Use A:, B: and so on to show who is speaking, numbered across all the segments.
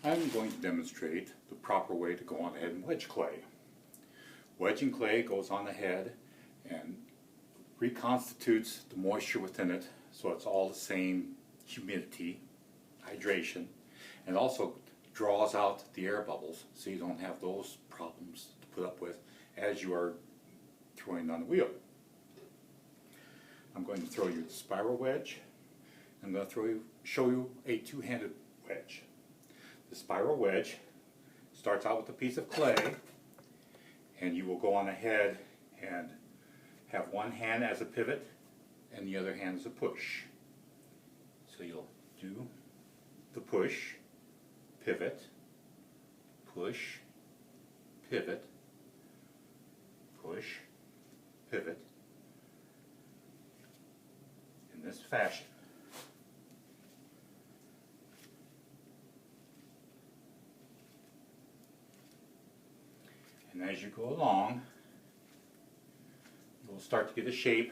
A: I'm going to demonstrate the proper way to go on ahead and wedge clay. Wedging clay goes on ahead and reconstitutes the moisture within it so it's all the same humidity, hydration, and also draws out the air bubbles so you don't have those problems to put up with as you are throwing on the wheel. I'm going to throw you the spiral wedge. I'm going to show you a two-handed wedge. The spiral wedge starts out with a piece of clay, and you will go on ahead and have one hand as a pivot and the other hand as a push. So you'll do the push, pivot, push, pivot, push, pivot, in this fashion. And as you go along, you'll start to get a shape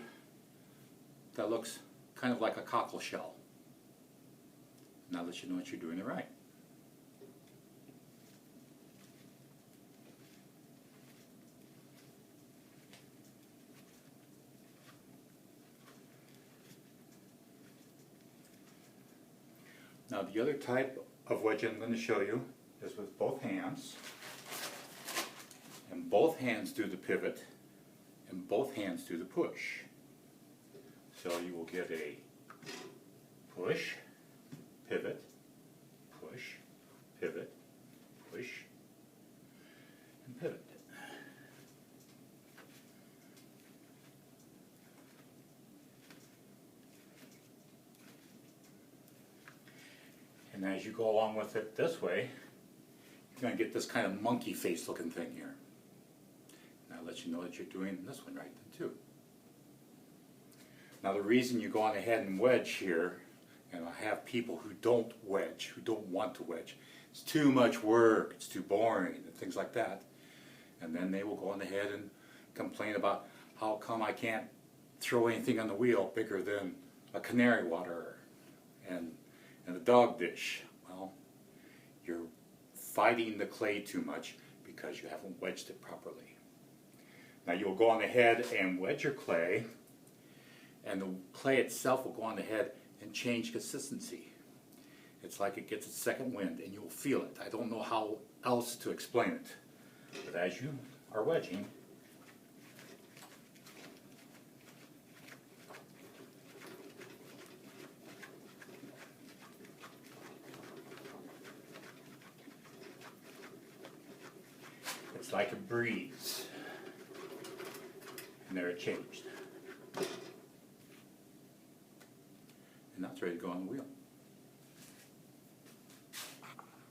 A: that looks kind of like a cockle shell. Now that you know that you're doing it right. Now the other type of wedge I'm going to show you is with both hands. And both hands do the pivot, and both hands do the push. So you will get a push, pivot, push, pivot, push, and pivot. And as you go along with it this way, you're going to get this kind of monkey face looking thing here. I'll let you know that you're doing this one right then too. Now the reason you go on ahead and wedge here, and I have people who don't wedge, who don't want to wedge, it's too much work, it's too boring, and things like that. And then they will go on ahead and complain about how come I can't throw anything on the wheel bigger than a canary water and a dog dish. Well, you're fighting the clay too much because you haven't wedged it properly. Now you'll go on ahead and wedge your clay, and the clay itself will go on ahead and change consistency. It's like it gets a second wind, and you'll feel it. I don't know how else to explain it. But as you are wedging, it's like a breeze. And there it changed. And that's ready to go on the wheel.